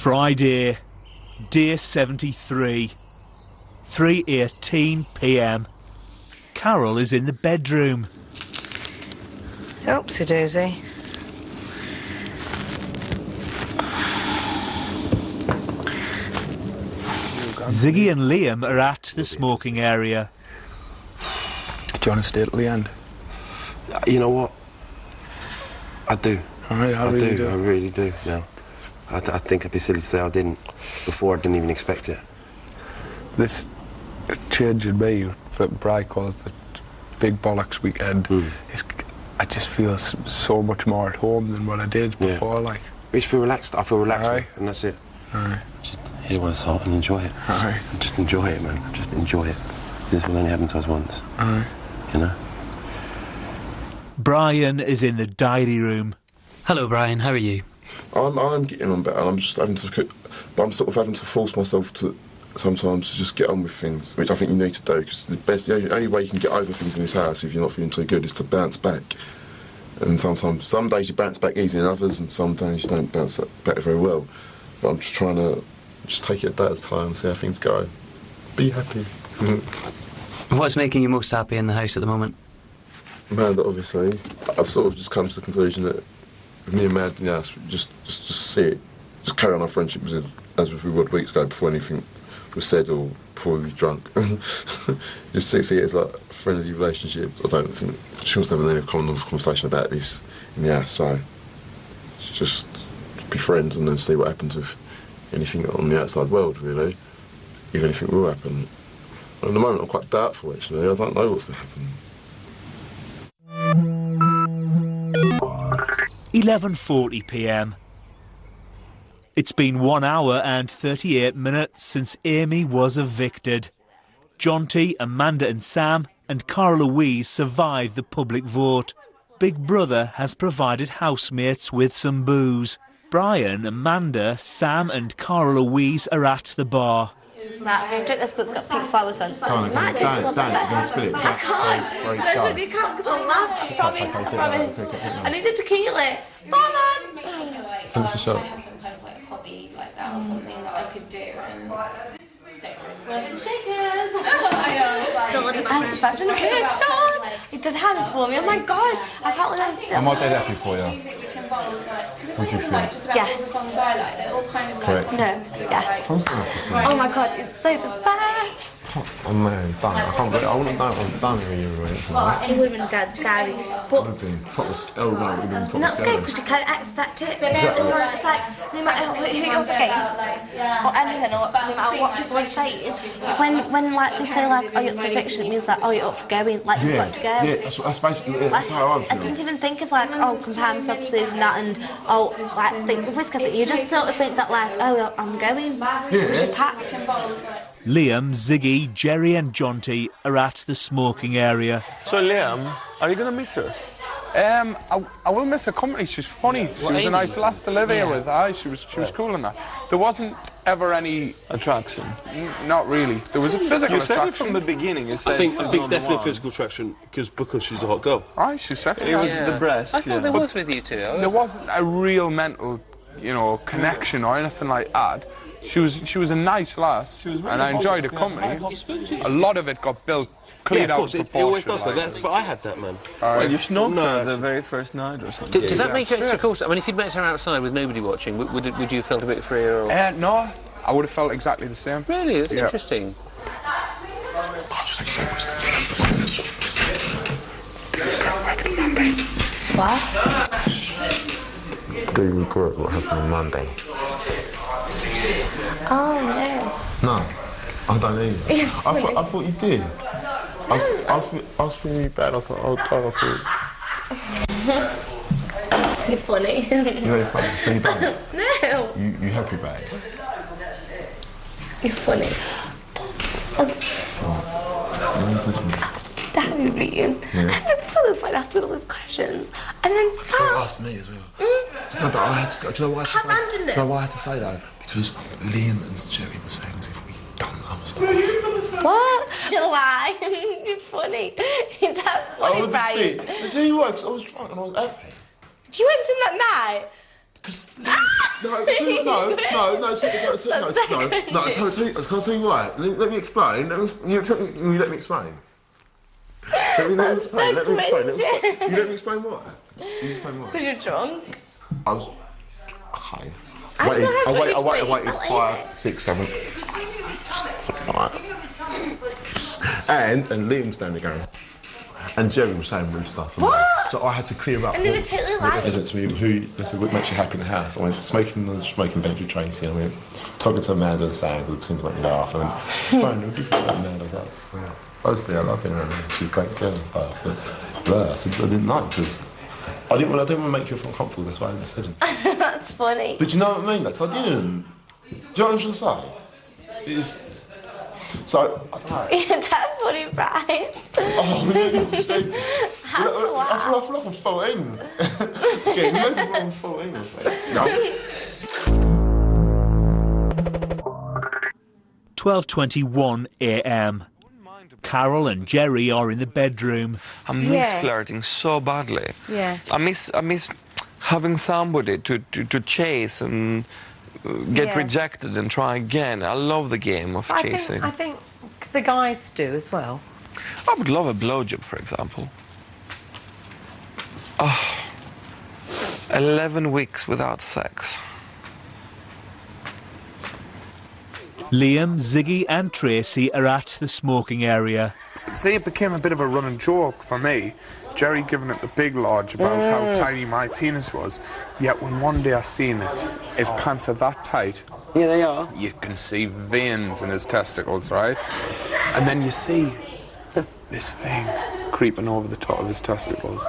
Friday, day 73, 3:18 p.m. Carol is in the bedroom. Oopsie doosy. Ziggy and Liam are at the smoking area. Do you want to stay at the end? You know what? I do. I really do. I really do now. I think it'd be silly to say I didn't. Before, I didn't even expect it. This change in me for Bri calls the big bollocks weekend. I just feel so much more at home than what I did before. Like, I just feel relaxed. I feel relaxed, Aye. and that's it. Aye. Just hit it with salt and enjoy it. Aye. Just enjoy it, man. Just enjoy it. This will only happen to us once. Aye. You know. Brian is in the diary room. Hello, Brian. How are you? I'm getting on better, and I'm just having to, but I'm sort of having to force myself to sometimes to just get on with things, which I think you need to do, because the only way you can get over things in this house if you're not feeling too good is to bounce back. And sometimes, some days you bounce back easier than others, and some days you don't bounce back very well. But I'm just trying to just take it a day at a time and see how things go. Be happy. What's making you most happy in the house at the moment? Mad, obviously. I've sort of just come to the conclusion that with me and Mad in the house, just see it, just carry on our friendship as we were weeks ago before anything was said or before we was drunk. Just see it as like a friendly relationship. I don't think she wants to have any conversation about this in the house, so just be friends and then see what happens with anything on the outside world, really, if anything will happen. But at the moment I'm quite doubtful, actually. I don't know what's going to happen. 11:40 p.m. It's been 1 hour and 38 minutes since Amy was evicted. Jonty, Amanda and Sam and Cara Louise survived the public vote. Big Brother has provided housemates with some booze. Brian, Amanda, Sam and Cara Louise are at the bar. Right, drink this because it's got pink flowers on. Don't, spill it. I can't. You can't because I'll laugh. I promise. I need a tequila. Come on. Tell us a shot. I had some kind of like hobby like that or something that I could do and women shakers. That's an connection. He did have it for me. Oh my god. I can't believe I'm still. I'm all dead happy for you. Music which involves like, because Would you it's like just about all the songs I like, they're all kind of like Correct. something to do with Yeah. like, Oh my god, it's so the best. Oh man, don't. I can't believe I wouldn't have done it when you were in. It would have been Dad's diary. But Would have been proper. Oh no, it would have been proper. that's good because you can't expect it. It's like no matter who you're paying or anything, or no matter what people are saying, when like they say like, oh you're up for fiction, it means like, oh you're up for going, like you've got to go. Yeah, that's basically it. That's how I feel. I didn't even think of like, oh compare myself to this and that, and oh like think of whiskey. You just sort of think that like, oh I'm going. Yeah. Liam, Ziggy, Jerry and Jonty are at the smoking area. So Liam, are you going to miss her? I will miss her company. She's funny. She was a nice lass to live here with. Aye, she was cool in that. There wasn't ever any Attraction. Not really. There was a physical You said attraction. it from the beginning. You said I think definitely physical attraction because she's a hot girl. Aye, she's sexy. It was the breast. I thought there was with you two. There wasn't a real mental, connection or anything like that. She was a nice lass, and I enjoyed her company. A lot of it got built, cleared out of proportion. It always does that. But I had that, man. Well, you snogged her the very first night or something. Does that make you extra cautious? I mean, if you'd met her outside with nobody watching, would you have felt a bit freer? Or? No, I would have felt exactly the same. Really? That's interesting. What? Do you regret what happened on Monday? Oh no. No, I don't either. I thought you did. I was feeling really bad. I was like, oh God, I thought. You're funny. You're very funny. So you don't? No. You happy about it? You're funny. Diary room. And my brother's like asking all these questions. And then Sam. They asked me as well. No, but I had to go. Do you know why I had to say that? Because Liam and Jerry were saying as if we'd done other stuff. What? Why? You're funny. You're that funny, Brian. I tell you what, 'cause I was drunk and I was happy. You went in that night? Because Can I tell you why? Let me explain. Let me explain. You let me explain why. Because you're drunk. I was... Okay. I waited 5, 6, 7... Something like that. And Liam's standing there going... And Jerry was saying rude stuff. And What? So I had to clear up... And they were totally lying. They went to me, they said, what makes you happy in the house? I went, smoking Benji Tracy. I went, talking to Amanda and Sam, who seems to make me laugh. I went, Brian, what do you think about Amanda? I was like, well, mostly I love her. She's a great girl and stuff. But I said, I didn't like because I didn't want to make you feel comfortable. That's why I didn't say it. That's funny. But you know what I mean? Like, I didn't. Do you know what I'm trying to say? It's... So, I don't know. That's funny, Brian. Oh, I feel like I'm 14. Okay, maybe I'm 14 or something. No. 12:21 a.m. Carol and Jerry are in the bedroom. I miss flirting so badly. Yeah. I miss having somebody to chase and get rejected and try again. I love the game of chasing. I think the guys do as well. I would love a blowjob, for example. Oh, 11 weeks without sex. Liam, Ziggy and Tracy are at the smoking area. See, it became a bit of a running joke for me. Jerry giving it the big lodge about how tiny my penis was. Yet when one day I seen it, his pants are that tight. Yeah, they are. You can see veins in his testicles, right? And then you see this thing creeping over the top of his testicles.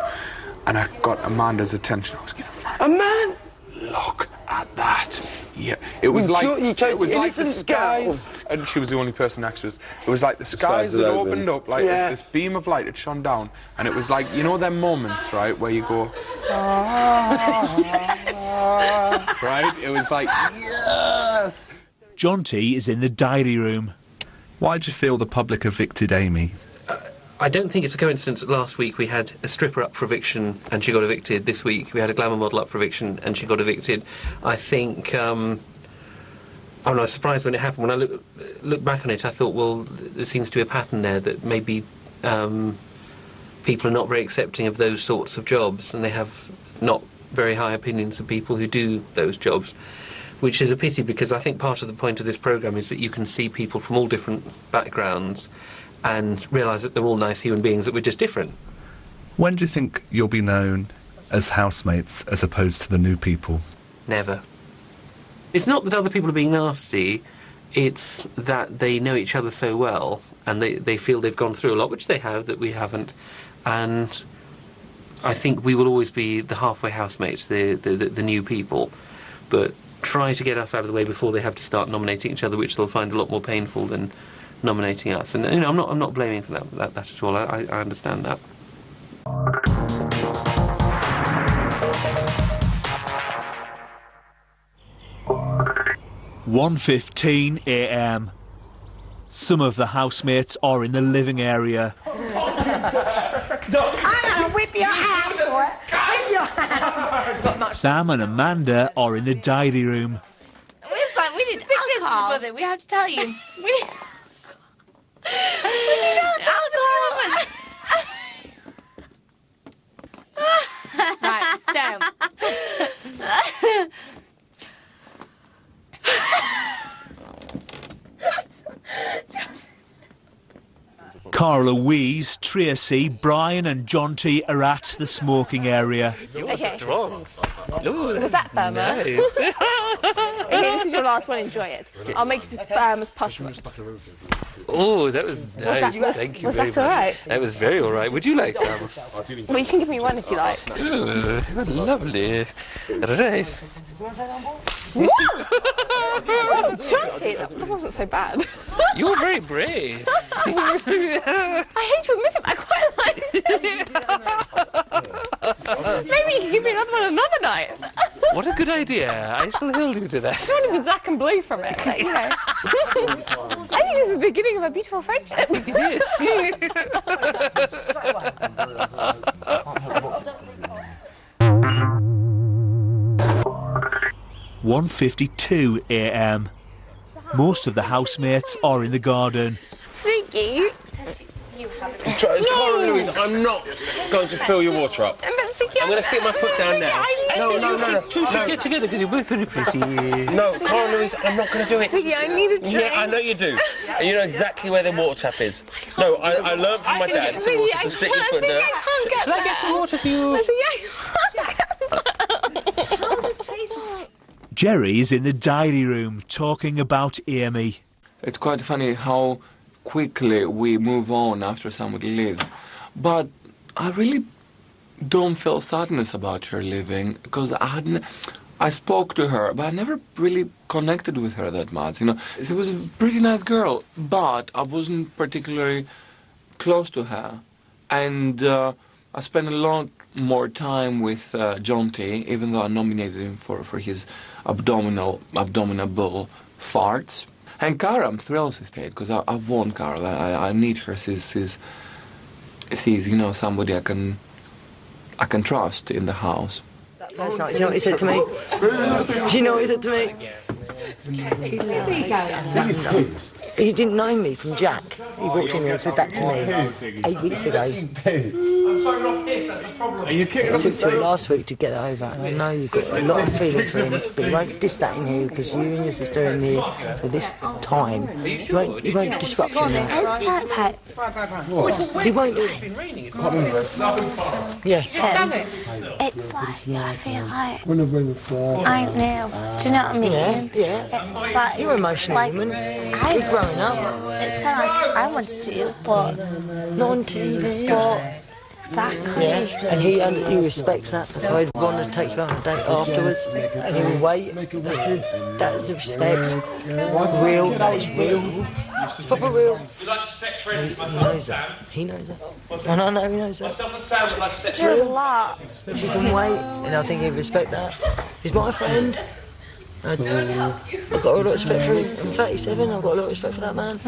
And I got Amanda's attention. I was getting, Man! look at that. Yeah, it was like the skies, and she was the only person next to us. It was like the skies had opened up, like it's this beam of light had shone down, and it was like, you know, them moments, right, where you go, right? It was like, yes. John T is in the diary room. Why do you feel the public evicted Amy? I don't think it's a coincidence that last week we had a stripper up for eviction and she got evicted. This week we had a glamour model up for eviction and she got evicted. I think... I was surprised when it happened. When I look back on it, I thought, well, there seems to be a pattern there that maybe people are not very accepting of those sorts of jobs and they have not very high opinions of people who do those jobs, which is a pity because I think part of the point of this programme is that you can see people from all different backgrounds and realise that they're all nice human beings, that we're just different. When do you think you'll be known as housemates as opposed to the new people? Never. It's not that other people are being nasty, it's that they know each other so well and they feel they've gone through a lot, which they have, that we haven't. And I think we will always be the halfway housemates, the new people. But try to get us out of the way before they have to start nominating each other, which they'll find a lot more painful than nominating us. And you know, I'm not blaming for that at all. I understand that. (1:15 a.m) Some of the housemates are in the living area. I'm gonna whip your ass for it. Whip your ass. Sam and Amanda are in the diary room. We need alcohol. Brother, we have to tell you. We need alcohol. Right, so. Carla Louise, Tracy, Brian and John T are at the smoking area. You're strong. Ooh, was that firmer? Nice. Okay, this is your last one, enjoy it. I'll make it as firm as possible. Oh, that was nice. Thank you very much. Was that all right? That was very all right. Would you like some? Well, you can give me one if you like. Ooh, lovely. Right. Chanty, that wasn't so bad. You were very brave. I hate to admit it, but I quite like it. Maybe you can give me another one another night. What a good idea. I shall hold you to that. I don't want to be black and blue from it, like, you know. I think this is the beginning of a beautiful friendship. It is. 1:52 a.m. Most of the housemates are in the garden. Ziggy. Cara Louise, I'm not going to fill your water up. I'm going to stick my foot down now. No. Two should get together because you're both very pretty. No, Cara Louise, I'm not going to do it. Ziggy, I need a drink. Yeah, I know you do. And you know exactly where the water tap is. No, I learned from my dad Ziggy, to stick your foot down. Shall I get some water for you? Jerry's in the diary room talking about Amy. It's quite funny how quickly we move on after somebody leaves. But I really don't feel sadness about her leaving, because I spoke to her, but I never really connected with her that much. You know, she was a pretty nice girl, but I wasn't particularly close to her. And I spent a lot more time with John T, even though I nominated him for his abdominable farts. And Cara, I'm thrilled she stayed, because I want Cara. I need her. She's you know, somebody I can trust in the house. Last night, do you know what he said to me? Do you know what he said to me? He didn't know me from Jack. He walked in here and said that to me 8 weeks ago. I'm sorry, not pissed, that's the problem. Are you kicking It took till last week to get that over, and I know you've got a lot of feeling for him, but you won't diss that in here, because you and your sister are in here for this time. You won't disrupt him now. He won't. Yeah. It's like, I feel like I don't know. Do you know what I mean? Yeah. It's like, You're an emotional woman. You're growing up. It's kind of like I wanted to, but not on TV. But exactly. Yeah. And he respects that. That's why he'd want to take you on a date afterwards, and he will wait. That's the respect. Real. That is real. Proper real. You'd like to set training to He myself, knows Sam? that. He knows that. And I know he knows that. Myself and Sam would like to set You're a training. lot. If you can wait, and I think he'd respect that. He's my friend. I've got a lot of respect for him. I'm 37, I've got a lot of respect for that man.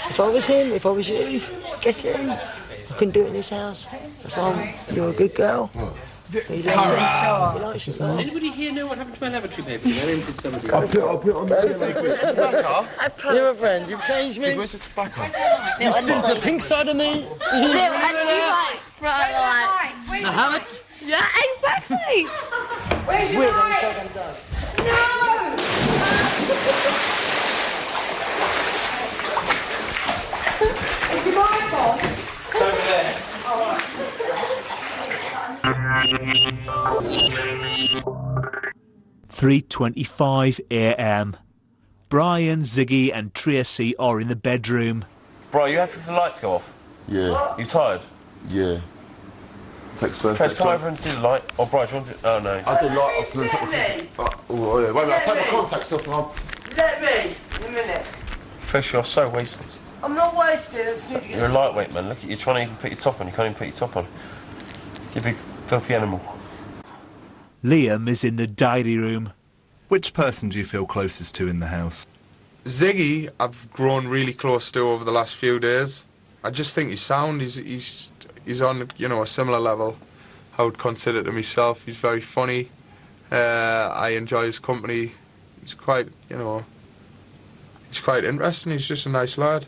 If I was him, if I was you, get in. I couldn't do it in this house. That's why you're a good girl. He loves it. He likes you, Does anybody here know what happened to my lavatory paper? I emptied somebody. I'll put on there. You're a friend, you've changed me. Where's the tobacco? You've seen the pink side of me. And you like, like, I haven't. yeah, exactly. Where's your mic? No! Is your mic on? It's over there. Oh, right. 3:25 a.m. Brian, Ziggy and Tracy are in the bedroom. Bro, you happy for the light to go off? Yeah. You tired? Yeah. Takes first. Trace, come over and do the light. Oh, bro, do you want to... Oh, no. I do light off and then take my... Oh, yeah. Wait a minute, I'll take my contacts off and I'll... Let me, in a minute. Trace, you're so wasted. I'm not wasted, I just need to get... You're a lightweight, man. Look at you, trying to even put your top on. You can't even put your top on. You big, filthy animal. Liam is in the diary room. Which person do you feel closest to in the house? Ziggy, I've grown really close to over the last few days. I just think he's sound. He's on, you know, a similar level. I would consider to myself. He's very funny. I enjoy his company. He's quite, you know, he's quite interesting. He's just a nice lad.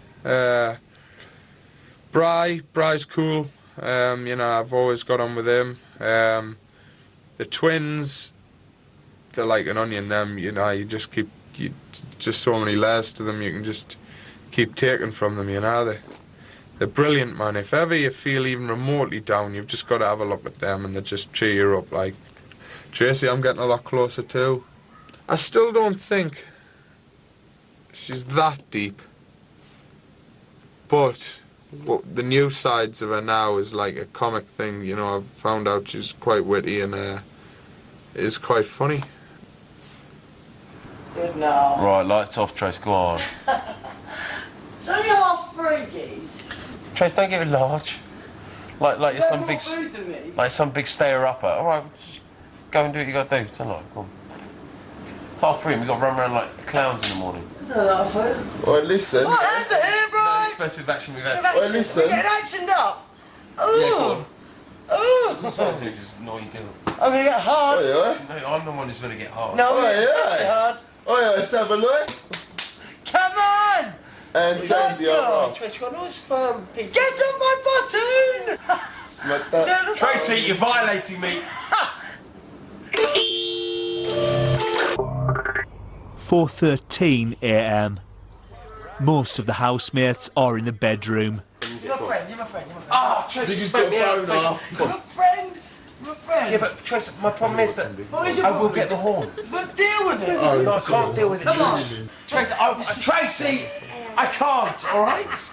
Bry's cool. You know, I've always got on with him. The twins, they're like an onion. Them, you know, just so many layers to them. You can just keep taking from them. You know, they're brilliant, man. If ever you feel even remotely down, you've just got to have a look at them, and they just cheer you up. Like Tracy, I'm getting a lot closer to. I still don't think she's that deep, but the new sides of her now is like a comic thing. You know, I've found out she's quite witty and is quite funny. Good now. Right, lights off, Trace, go on. It's only half three, geez. Trace, don't give it large. Like you're some big... food than me. Like some big stayer-upper. All right, just go and do what you got to do. Tell her, go on. It's 3:30, we've got to run around like clowns in the morning. That's a lot of food. Oi, listen. What, hands are here, bro? No, it's the first bit of action we've had. Oi, listen. We're getting actioned up. Yeah, go Ooh. on. Ooh. Just naughty girl. I'm going to get hard. Oh, yeah. No, I'm the one who's going to get hard. No, Oh, I'm yeah. hard. Oh, yeah, let's have a look. Come on! And send the other ass. Tracy, got a nice firm piece. Get on my button! Smack that. Tracy, you're violating me. 4:13 a.m. Most of the housemates are in the bedroom. You're my friend, you're my friend, you're my friend. Oh, Tracy, you spoke me out. You're my friend, you're my friend. Yeah, but Tracy, my problem is that What is your I will problem? get the horn. But deal with it. Oh, No, I can't deal with it. Come on. Tracy, Tracy, I can't, all right?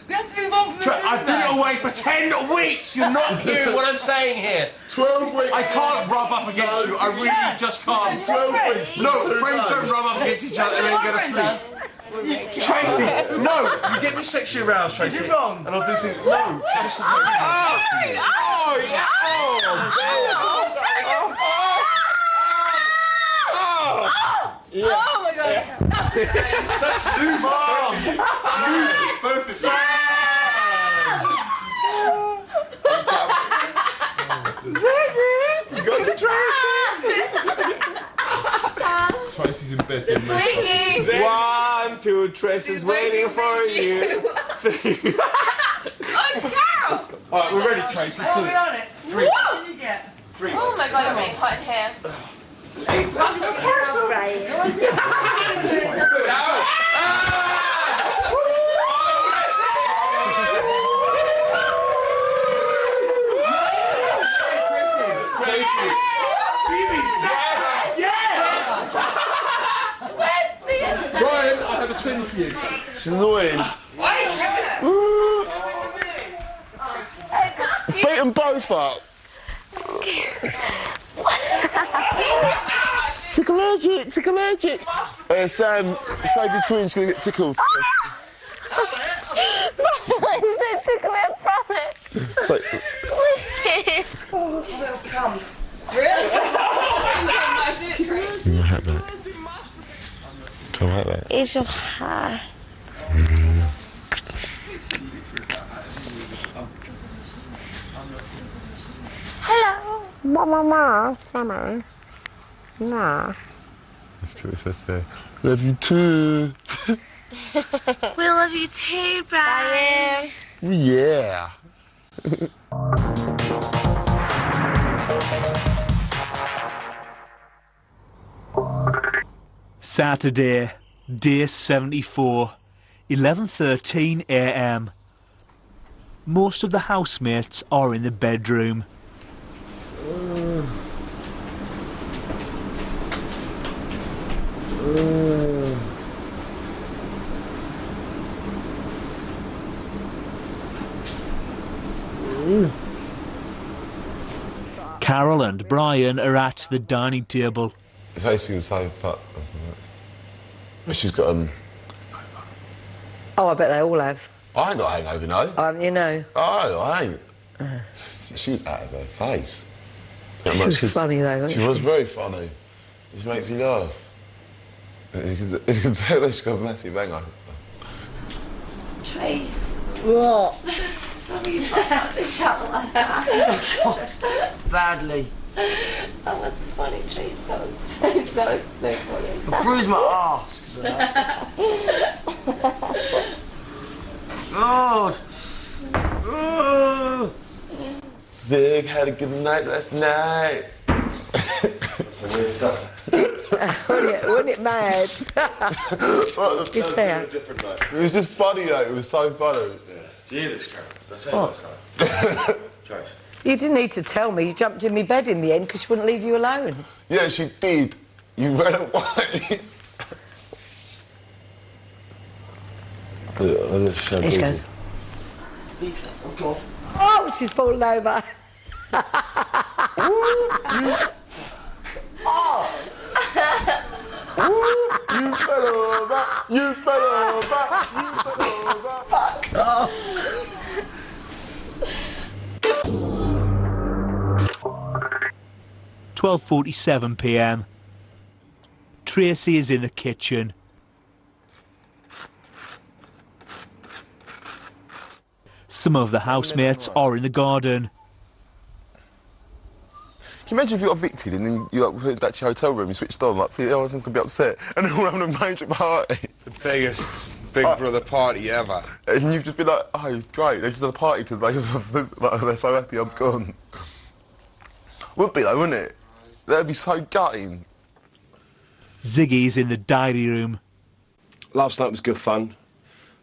We have to move on from the I've been away for 10 weeks. You're not hearing what I'm saying here. 12 weeks. I can't rub up against you. I really just can't. 12 weeks. No, friends don't rub up against each other and then go to sleep. Tracy, no, you get me sexually aroused, Tracy. You're wrong. And I'll do things. No, just Oh my gosh. such loose mom. Both of you. Go to Tracy. Tracy's in bed, then, mate. Vicky! 1, 2, Tracy's waiting for you. Oh, Carol! Alright, we're ready, Tracy. Let's do We're it. on it. 3. What did you get? 3. Oh my god, I'm really hot in here. 8. Ryan, I have a twin for you. She's annoying. Beat them both up. Tickle allergic, tickle allergic. Sam, save your twin, she's going to get tickled. It's like, Please. Come. Really? my hat back. Come right back. It's your hair. Hello. Mama, Summer. Nah. That's what we're supposed to say. Love you too. We love you too, Brian. Yeah. Saturday, day 74, 11:13 a.m. Most of the housemates are in the bedroom. Carol and Brian are at the dining table. It's facing the same part. She's got Oh, I bet they all have. I ain't got a hangover, no. You know. Oh, I ain't. She was out of her face. She was funny though, wasn't She was very funny. She makes me laugh. You can tell that she's got a massive hangover. Trace. What? Have you popped out the shower last night? Badly. That was funny, Trace. That was so funny. I bruised my arse. God. Oh. Zig had a good night last night. Wasn't it mad? It's there. It was just funny though, it was so funny. Jesus Christ. That's it. You didn't need to tell me. You jumped in my bed in the end because she wouldn't leave you alone. Yeah, she did. You ran away. Here she goes. Oh, she's fallen over. Oh! You fell over, you fell over, you fell over. Fuck off. 12:47 p.m. Tracy is in the kitchen. Some of the housemates are in the garden. Can you imagine if you got evicted and then you like, went back to your hotel room, you switched on, like, see, everyone's going to be upset, and then we're having a major party. The biggest Big Brother party ever. And you've just been like, oh, great, they've just had a party because they're so happy I'm gone. Would be though, wouldn't it? That'd be so gutting. Ziggy's in the diary room. Last night was good fun.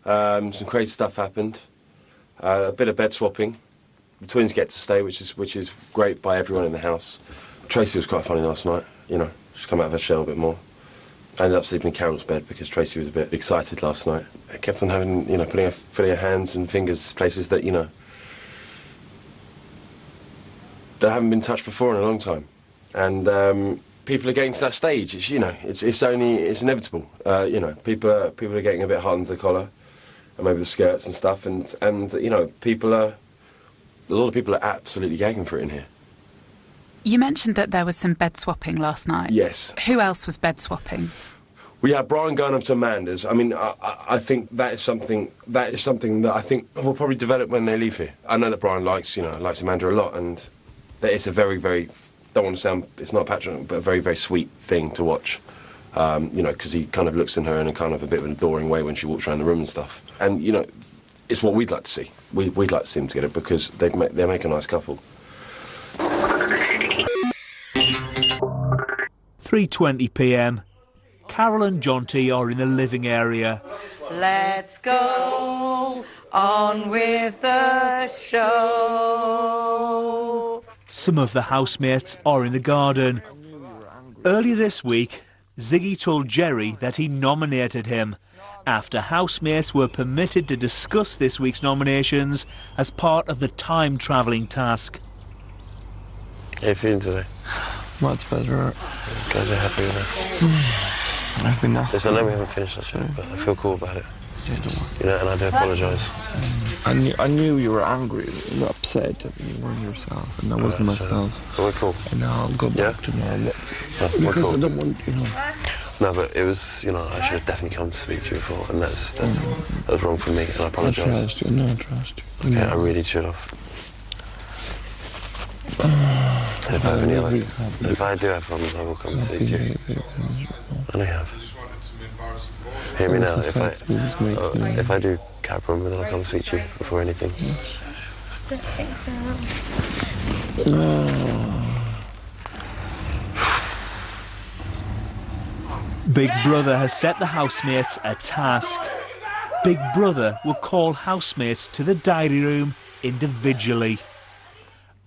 Some crazy stuff happened. A bit of bed swapping. The twins get to stay, which is great by everyone in the house. Tracy was quite funny last night, you know, she's come out of her shell a bit more. I ended up sleeping in Carol's bed because Tracy was a bit excited last night. I kept on having, you know, putting her hands and fingers places that, you know, that haven't been touched before in a long time. And people are getting to that stage. It's, you know, it's inevitable. You know, people are getting a bit hot under the collar, and maybe the skirts and stuff. And you know, a lot of people are absolutely gagging for it in here. You mentioned that there was some bed swapping last night. Yes. Who else was bed swapping? We had Brian going up to Amanda's. I mean, I think that is something that I think will probably develop when they leave here. I know that Brian likes Amanda a lot, and that it's a very, very, don't want to sound, it's not patronizing, but a very, very sweet thing to watch. You know, because he kind of looks in her in a kind of a bit of an adoring way when she walks around the room and stuff. And, you know, it's what we'd like to see. We'd like to see them together because they make a nice couple. 3:20 p.m. Carol and Jonty are in the living area. Let's go on with the show. Some of the housemates are in the garden. Earlier this week, Ziggy told Jerry that he nominated him after housemates were permitted to discuss this week's nominations as part of the time-travelling task. How you feeling today? Much better. Glad you're happy with that. I've been nasty. Listen, I know we haven't finished that show, but I feel cool about it. Yeah, don't worry. You know, and I do apologise. I knew you were angry, you were upset, you weren't yourself, and I wasn't myself. But we're cool. And now I'll go back to normal. We're cool. I don't want, you know. No, but it was, you know, I should have definitely come to speak to you before, and that was wrong for me, and I apologise. I trust you, no, I trust you. Okay, I really should have. And if I do have problems, I will come and speak to you. And I have. Hear me now. If I do have a problem, then I'll come and speak to you before anything. Big Brother has set the housemates a task. Big Brother will call housemates to the diary room individually.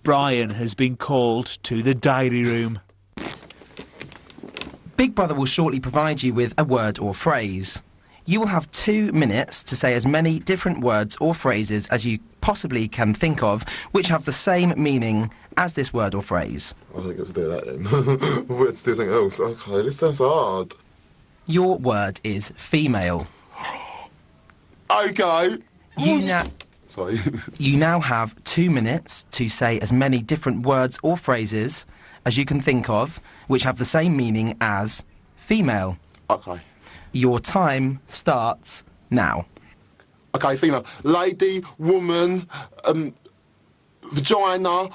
Brian has been called to the diary room. Big Brother will shortly provide you with a word or phrase. You will have 2 minutes to say as many different words or phrases as you possibly can think of, which have the same meaning as this word or phrase. I think let's do that then. Let's do something else. Okay, this sounds hard. Your word is female. Okay. Sorry. You now have 2 minutes to say as many different words or phrases as you can think of, which have the same meaning as female. Okay. Your time starts now. Okay, female. Lady, woman, vagina,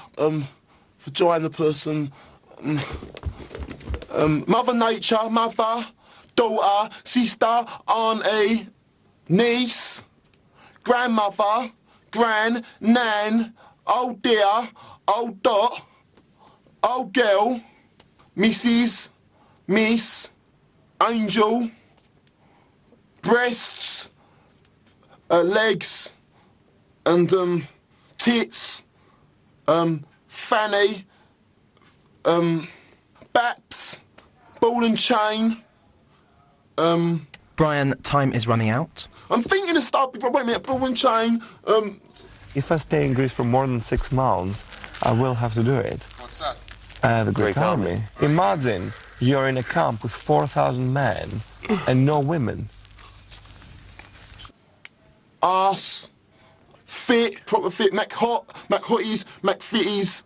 vagina person, mother nature, mother, daughter, sister, auntie, niece, grandmother, gran, nan, old dear, old dot, old girl, Mrs, Miss, angel, breasts, legs, and tits, fanny, baps, ball and chain. Brian, time is running out. I'm thinking of stuff. Wait a minute, ball and chain. If I stay in Greece for more than 6 months, I will have to do it. What's that? The Greek army. Imagine you're in a camp with 4,000 men and no women. Arse, fit, proper fit, Mac hotties, Mac fitties.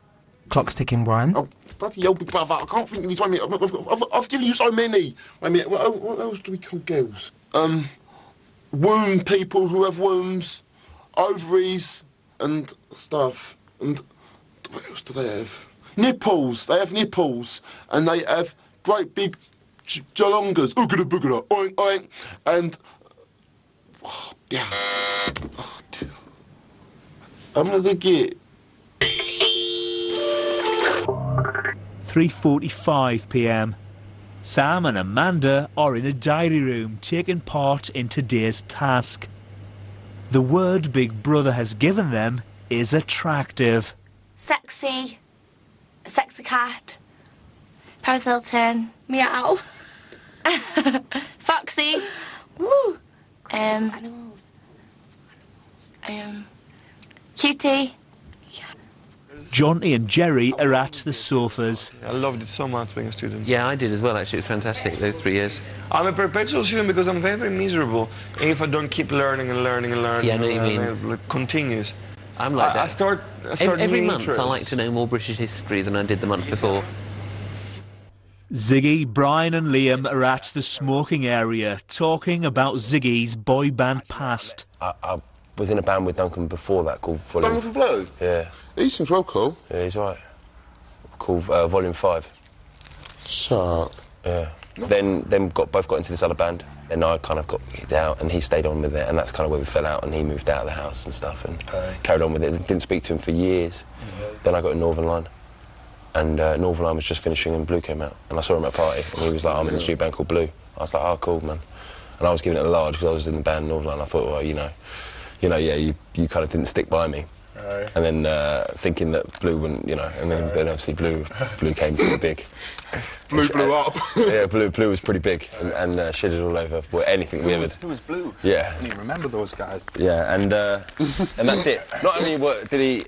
Clock's ticking, Brian. Oh, bloody hell, big brother, I can't think of these. Wait a minute, I've given you so many. Wait a minute, what else do we call girls? Womb people who have wombs, ovaries and stuff. And what else do they have? nipples. They have nipples, and they have great big jalongas. Oogada boogada, oink oink, and yeah. Oh, dear. I'm gonna get 3:45 p.m. Sam and Amanda are in the diary room taking part in today's task. The word Big Brother has given them is attractive. Sexy. A sexy cat. Paris Hilton. Meow. Foxy. Woo. Animals. Cutie. Jonty and Jerry are at the sofas. I loved it so much being a student. Yeah, I did as well, actually. It's fantastic, those 3 years. I'm a perpetual student because I'm very, very miserable if I don't keep learning and learning and learning. Yeah, I know what you and mean. it continues. I'm like that. I start every new month interests. I like to know more British history than I did the month before. Ziggy, Brian and Liam are at the smoking area talking about Ziggy's boy band past. I was in a band with Duncan before that called Volume... Duncan Blue? Yeah. He seems well cool. Yeah, he's alright. Called Volume 5. Shut up. Yeah. Then both got into this other band, and I kind of got kicked out, and he stayed on with it, and that's kind of where we fell out, and he moved out of the house and stuff, and carried on with it. Didn't speak to him for years. Then I got in Northern Line, and Northern Line was just finishing, and Blue came out, and I saw him at a party, and he was like, I'm in this new band called Blue. I was like, oh, cool, man. And I was giving it a large because I was in the band Northern Line. I thought, well, you kind of didn't stick by me. And then thinking that Blue wouldn't, and then obviously Blue came pretty big. Blue blew up. Yeah, Blue was pretty big and shitted all over anything we ever. Who was Blue? Yeah. I don't even remember those guys. Yeah, and that's it. Not only were they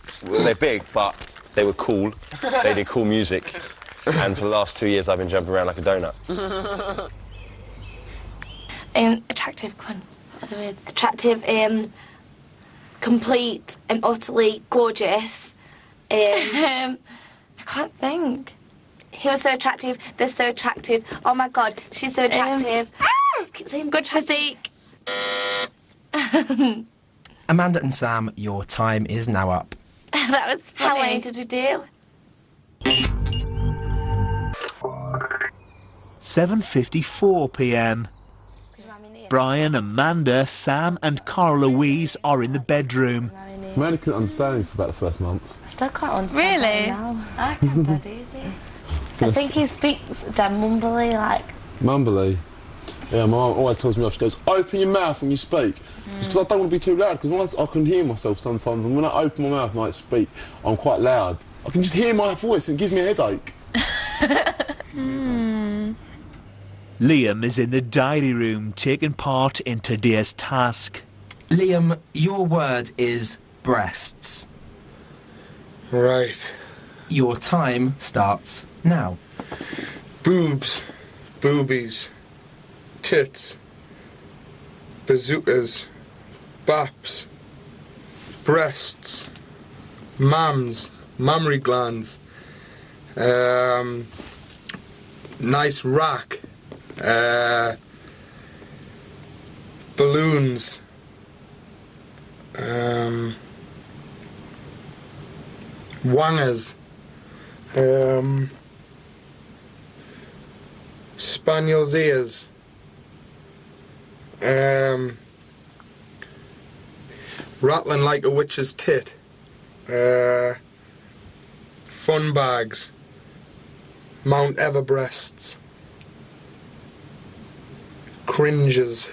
big, but they were cool. They did cool music, and for the last 2 years I've been jumping around like a donut. Attractive, come on. Other words. Attractive, complete and utterly gorgeous. I can't think. He was so attractive, they're so attractive. Oh my god, she's so attractive. Good physique. Amanda and Sam, your time is now up. That was funny. How many did we do? 7:54 p.m. Brian, Amanda, Sam and Cara Louise are in the bedroom. Amanda couldn't understand him for about the first month. I still can't understand Really? him now. I can't that easy. I think he speaks damn mumbly, like... Mumbly? Yeah, my mum always tells me off. She goes, open your mouth when you speak. Because I don't want to be too loud, because I can hear myself sometimes, and when I open my mouth and I speak, I'm quite loud. I can just hear my voice and it gives me a headache. Liam is in the diary room taking part in today's task. Liam, your word is breasts. Right. Your time starts now. Boobs, boobies, tits, bazookas, baps, breasts, mams, mammary glands, nice rack, balloons, wangers, spaniel's ears, rattling like a witch's tit, fun bags, Mount Everests, cringes.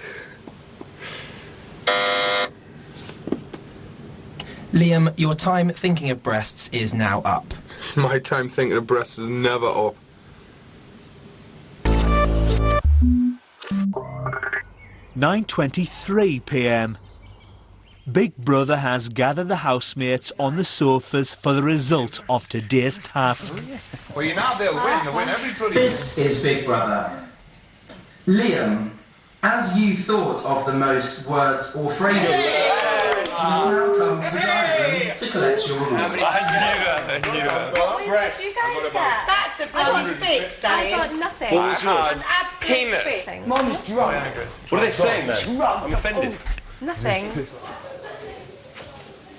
Liam, your time thinking of breasts is now up. My time thinking of breasts is never up. (9:23 p.m) Big Brother has gathered the housemates on the sofas for the result of today's task. Well, you know they'll win every bloody... This is Big Brother. Liam, as you thought of the most words or phrases, you must now come to the diary room to collect your reward. I knew that. What did you guys get? That's the bloody fix, that is. I got nothing. What was yours? An absolute fix. Mine's drunk. What are they saying, man? I'm offended. Nothing.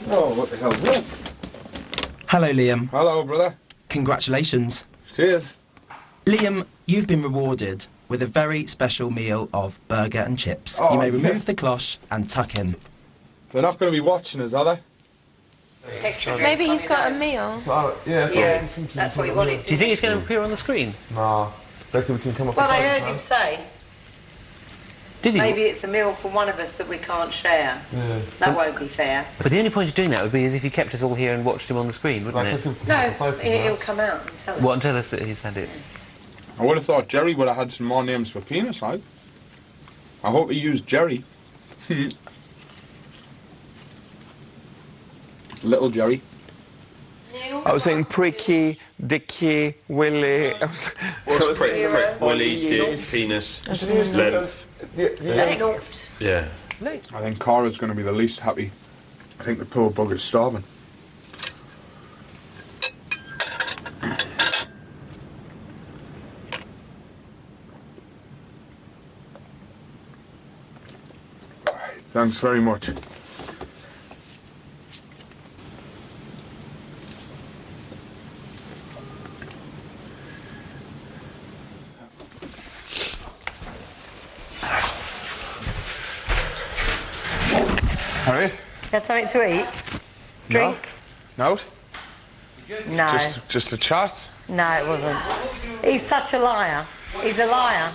Oh, what the hell is this? Hello, Liam. Hello, brother. Congratulations. Cheers. Liam, you've been rewarded with a very special meal of burger and chips. Oh, you may yeah. remove the cloche and tuck in. They're not going to be watching us, are they? Maybe he's got a meal. That's what he wanted. Do you think it's going to appear on the screen? Nah. They said we can come off Well, the I phone, heard man. him say. Did he? Maybe it's a meal for one of us that we can't share. Yeah. That won't be fair. But the only point of doing that would be as if you kept us all here and watched him on the screen, wouldn't it? No, he'll come out and tell us. What, and tell us that he's had it? I would have thought Jerry would have had some more names for penis, like. I hope he used Jerry. Little Jerry. I was saying pricky, dicky, willy. What's prick, willy, dick, penis, length? Yeah. I think Cora's going to be the least happy. I think the poor bugger's starving. Thanks very much. All right. Got something to eat? Drink? No? No. Just a chat? No, it wasn't. He's such a liar. He's a liar.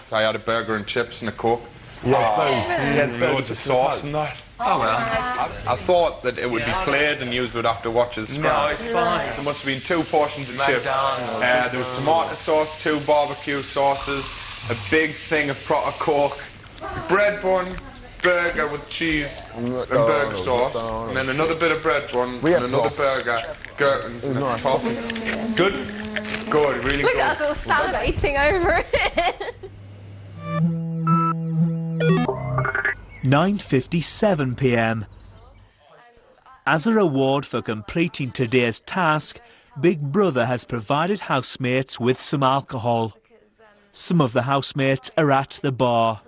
So I had a burger and chips and a Coke. Loads of sauce and that. Oh, well. I thought that it would be played and you would have to watch us. No, it's fine. There must have been 2 portions of chips. There was tomato sauce, 2 barbecue sauces, a big thing of proper Coke, bread bun, burger with cheese and burger sauce, and then another bit of bread bun and another burger, gherkins and a top. Good? Good, really Look good. at us all salivating over it. 9:57 p.m. As a reward for completing today's task, Big Brother has provided housemates with some alcohol. Some of the housemates are at the bar.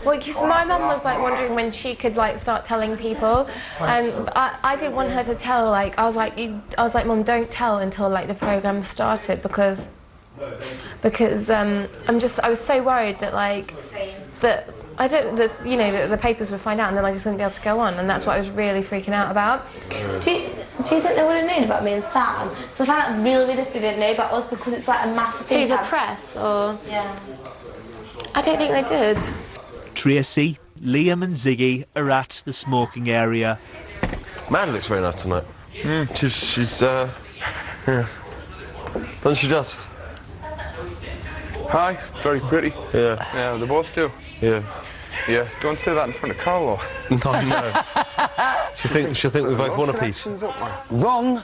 Well, because my mum was like wondering when she could like start telling people, and I didn't want her to tell. Like I was like, Mum, don't tell until like the program started because I was so worried that the papers would find out and then I just wouldn't be able to go on, and that's what I was really freaking out about. Do you think they would have known about me and Sam? So I find that really weird if they didn't know about us because it's like a massive thing. The press or... Yeah. I don't think they did. Tracy, Liam and Ziggy are at the smoking area. Man looks very nice tonight. She's yeah. Doesn't she just? Hi, very pretty. Yeah. Yeah, they both do. Yeah. Yeah, don't say that in front of Carlo. No, no. She'll think we both want a piece. Wrong.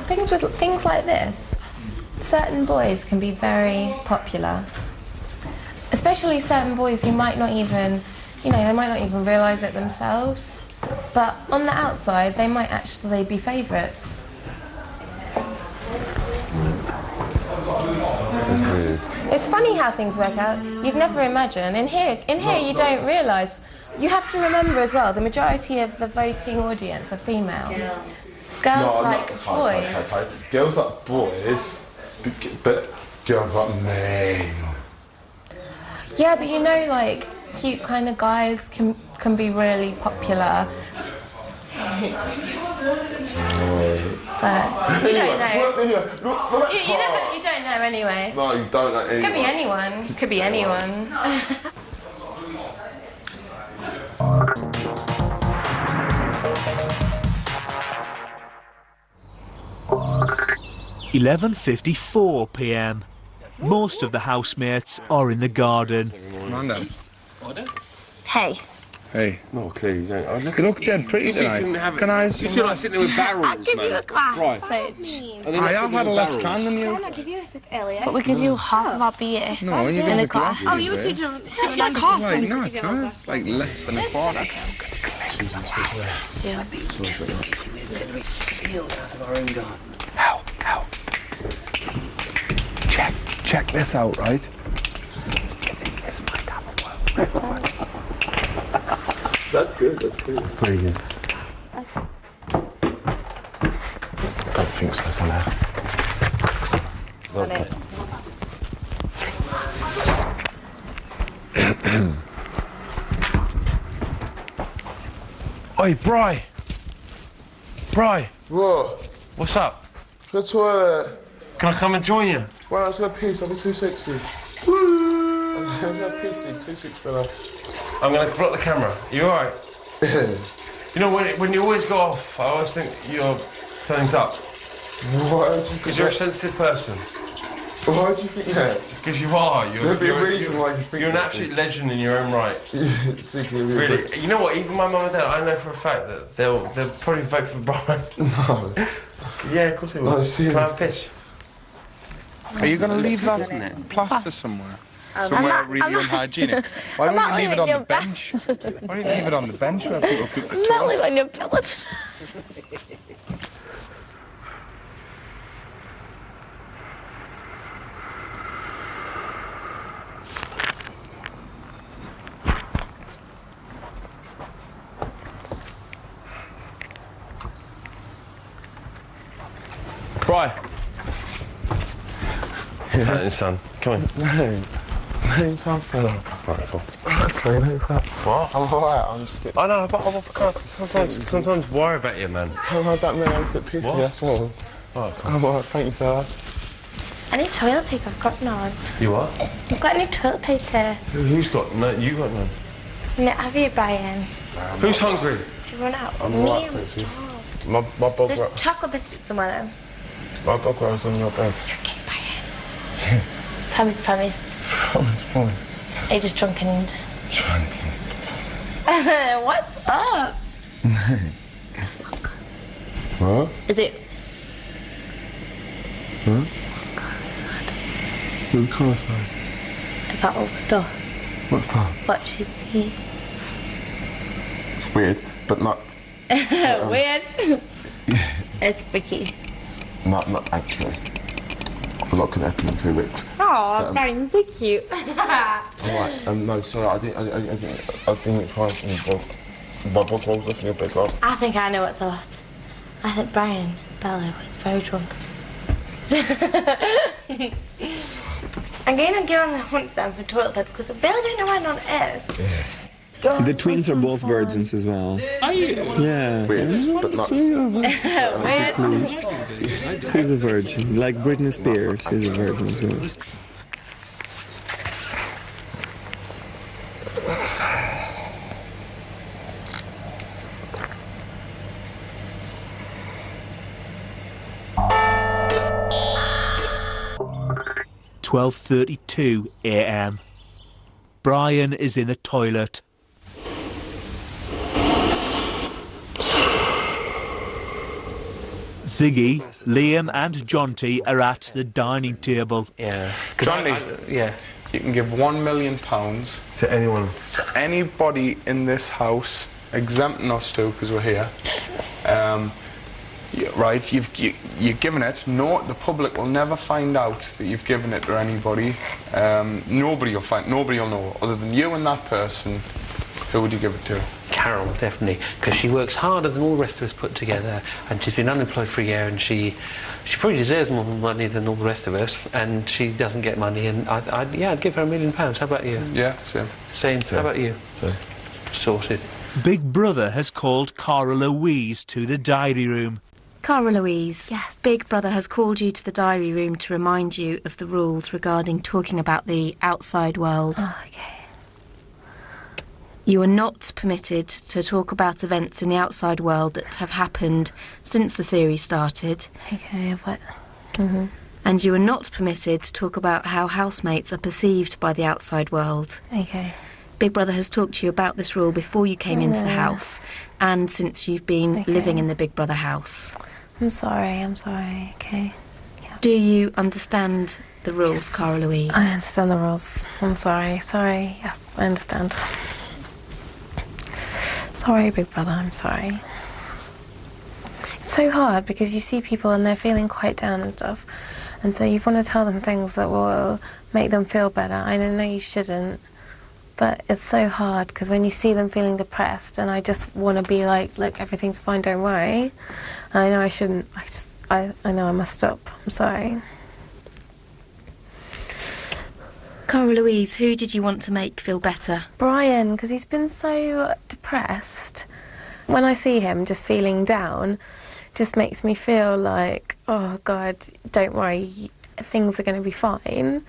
Things like this, certain boys can be very popular. Especially certain boys who might not even, they might not even realise it themselves. But on the outside, they might actually be favourites. It's funny how things work out. You'd never imagine. In here, you don't realise. You have to remember as well, the majority of the voting audience are female. Yeah. Girls like boys. Okay. Girls like boys, but girls like men. Yeah, but like cute kind of guys can be really popular. But you don't know. You don't know anyway. No, you don't know anyone. Could be anyone. Could be anyone. 11:54 p.m. Most of the housemates are in the garden. Hey. Hey. No, clearly you don't. You look dead pretty tonight. Can I? You feel like sitting there with barrels, I'll give you a glass. Right. I have had a less can than you. I give you a sip earlier? But we could do half of our beer. No, you in do a glass. Oh, you were too drunk to remember. Half. Like, no, it's not. It's like less than a quarter. How? Check this out, right? This might have a That's good. That's good. Pretty good. think so, somehow. Okay. Oi, Bri! Bri! What? What's up? To the toilet. Can I come and join you? Well, I was going to piss, I'll be too sexy. Woo! I'm going to pissy, 2-6 fella. I'm going to block the camera. You alright? You know, when you always go off, I always think you're something's up. Why do you think Because you're a sensitive person. Why do you think that? Because you are. There'd be a reason why you think you're an that, absolute legend in your own right. Really. You know what? Even my mum and dad, I know for a fact that they'll probably vote for Brian. No. Yeah, of course they will. No, Can I have a piss? Are you going to leave that plaster somewhere? Somewhere really unhygienic? Why don't you leave it on the bench? Why don't you leave it on the bench where people cook the toast? Not leave on your pillows. Bri. Yeah. Son, come on. No, son, fella. Right, cool. What? I'm alright, I'm just... I know, but I can't sometimes worry about you, man. Don't worry about me, I'm a bit pissy, What? that's all. Right, cool. I'm alright, thank you, fella. I need toilet paper, I've got none. You what? I've got any toilet paper. Who's got none? You got none. No, have you, Brian? Who's hungry? If you run out, I'm me, alright, I'm thank you. starved. My dog... There's chocolate biscuits somewhere though. My dog was on your bed. Okay, Brian. Promise, promise. Promise. Are you just drunken? Drunken. What's up? What? Is it? Huh? What the car say? About all the stuff. What's that? What she see? It's weird, but not... Weird. It's freaky. Not actually. A lot could happen in 2 weeks. Oh, Brian's so cute. Alright, no, sorry, I didn't find my dog rolls off in your bed, right? I think I know what's up. I think Brian Bello is very drunk. I'm going to go on the hunt then for toilet paper because I really don't know where none is. Yeah. The twins are both virgins as well. Are you? Yeah. Weird, but not... Weird. She's a virgin. Like Britney Spears, she's a virgin as well. "12:32 a.m. Brian is in the toilet. Ziggy, Liam and Jonty are at the dining table. Yeah. Johnny, Yeah. you can give £1 million To anyone. to anybody in this house, exempting us two because we're here. Right, you've given it. No, the public will never find out that you've given it to anybody. Nobody will know other than you and that person. Who would you give it to? Carol, definitely, because she works harder than all the rest of us put together, and she's been unemployed for a year, and she probably deserves more money than all the rest of us, and she doesn't get money, and I'd give her £1 million. How about you? Yeah, same. Same. How about you? Same. Sorted. Big Brother has called Cara Louise to the diary room. Cara Louise, yes. Big Brother has called you to the diary room to remind you of the rules regarding talking about the outside world. Oh, okay. You are not permitted to talk about events in the outside world that have happened since the series started. Okay, And you are not permitted to talk about how housemates are perceived by the outside world. Okay. Big Brother has talked to you about this rule before you came into the house and since you've been living in the Big Brother house. I'm sorry, okay. Yeah. Do you understand the rules, Cara Louise? I understand the rules. I'm sorry, yes, I understand. Sorry, Big Brother, I'm sorry. It's so hard because you see people and they're feeling quite down and stuff, and so you want to tell them things that will make them feel better. I know you shouldn't, but it's so hard because when you see them feeling depressed, and I just want to be like, look, everything's fine, don't worry. And I know I shouldn't. I know I must stop. I'm sorry. Cara Louise, who did you want to make feel better? Brian, because he's been so depressed. When I see him just feeling down, just makes me feel like, oh God, don't worry, things are going to be fine.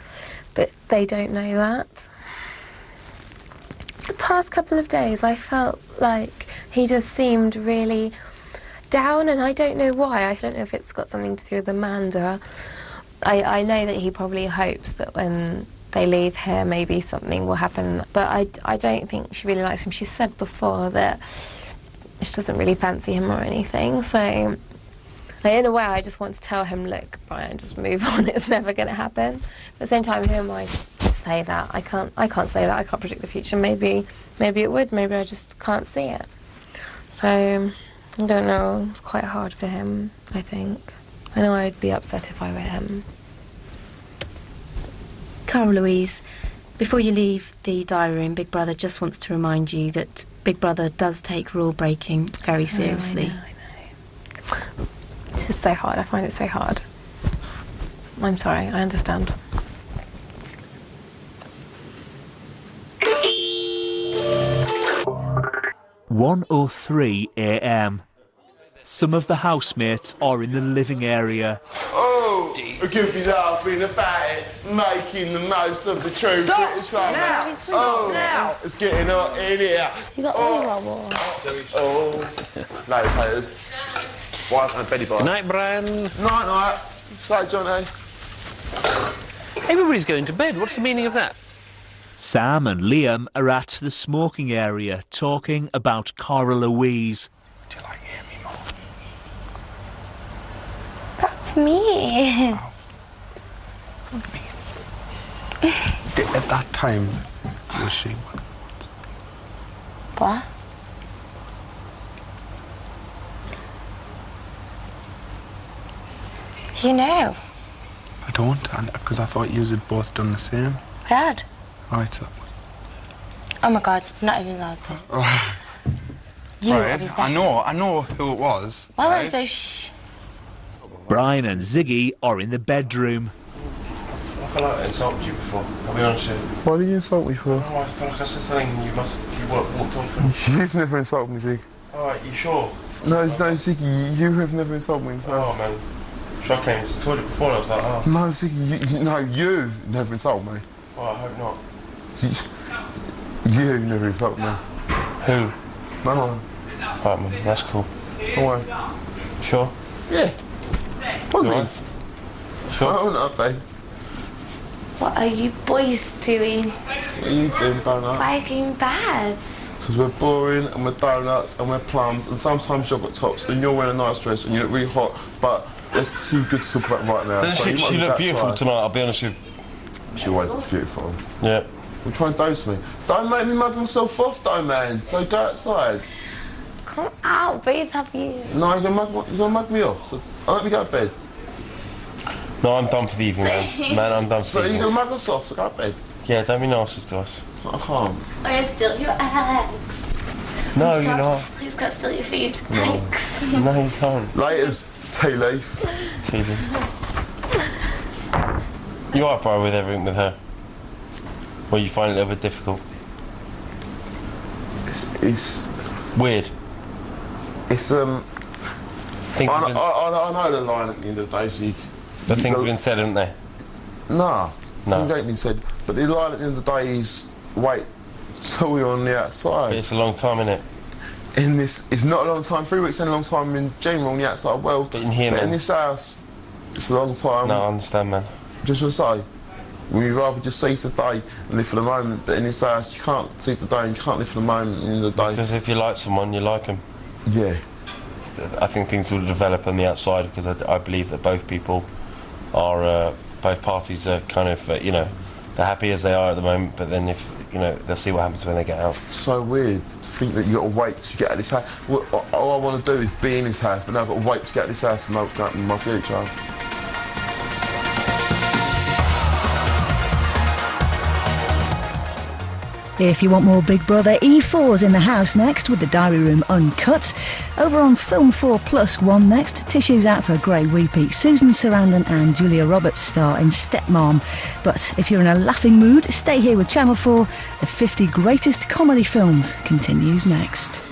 But they don't know that. The past couple of days, I felt like he just seemed really down, and I don't know why. I don't know if it's got something to do with Amanda. I know that he probably hopes that when they leave here, maybe something will happen. But I don't think she really likes him. She said before that she doesn't really fancy him or anything. So, in a way, I just want to tell him, look, Brian, just move on. It's never going to happen. But at the same time, who am I to say that? I can't say that. I can't predict the future. Maybe it would. Maybe I just can't see it. So, I don't know. It's quite hard for him, I think. I know I'd be upset if I were him. Cara Louise, before you leave the diary room, Big Brother just wants to remind you that Big Brother does take rule breaking very seriously. I know. It's just so hard. I find it so hard. I'm sorry. I understand. One 1:03 a.m. Some of the housemates are in the living area. Oh, I could be laughing about it, making the most of the true British summer. Now. Oh, Now. it's getting hot in here. You got all Ladies, haters. Why can't Betty buy? Night, Brian. Night. Say, Johnny. Everybody's going to bed. What's the meaning of that? Sam and Liam are at the smoking area talking about Cara Louise. Do you like Amy more? That's me. At that time, was she? What? You know. I don't, because I thought you had both done the same. I had. Right, so. Oh my God, not even allowed to. You Right. right. I know who it was. Well, right? then, so shh. Brian and Ziggy are in the bedroom. I feel like I insulted you before, I'll be honest with you. Why did you insult me for? Oh, I feel like I said something you walked on from. You've never insulted me, Zig. Alright, you sure? No, Ziggy, you have never insulted me. Oh, man. So I came to the toilet before and I was like, oh. No, Ziggy, you never insulted me. Well, I hope not. You never insulted me. Who? No one. Alright, man, that's cool. No way. Sure? Yeah. Positive. Sure? Oh, no, babe. What are you boys doing? What are you doing, donut? Why are you going bad? Because we're boring and we're donuts and we're plums and sometimes you've got tops and you're wearing a nice dress and you look really hot, but it's too good to talk about right now. Doesn't she look beautiful tonight, I'll be honest with you. She always looks beautiful. Yeah. Well, try and dose me. Don't make me mug myself off though, man. So go outside. Come out, both of you. No, you're gonna mug me off. So I'll let me go to bed. No, I'm done for the evening, man. Man, I'm done for So the evening. you're gonna mug us off, so go to bed. Yeah, don't be nasty to us. I can't. I'm gonna steal your eggs. No, Stop. you're not. Please go steal your food. No. Thanks. No, you can't. Laters, tea leaf. Tea leaf. You are bro with everything with her. Or you find it a little bit difficult. It's weird. It's I know the line at the end of the day, Zeke. But things have been said, haven't they? Nah. No. Things ain't been said. But the line at the end of the day is wait till we're on the outside. But it's a long time, innit? In this, it's not a long time. 3 weeks ain't a long time in general on the outside world. But in here, but man. in this house, it's a long time. No, I understand, man. Just to say, we'd rather just seize the day and live for the moment. But in this house, you can't seize the day and you can't live for the moment at the end of the day. Because if you like someone, you like them. Yeah. I think things will develop on the outside because I believe that both people are, both parties are kind of, you know, they're happy as they are at the moment, but then if, you know, they'll see what happens when they get out. So weird to think that you got to wait to get out of this house. All I want to do is be in this house, but now I've got to wait to get out of this house to know what's going to happen in my future. If you want more Big Brother, E4's in the house next with the Diary Room Uncut. Over on Film 4 Plus 1 next, Tissue's out for a grey repeat. Susan Sarandon and Julia Roberts star in Stepmom. But if you're in a laughing mood, stay here with Channel 4. The 50 greatest comedy films continues next.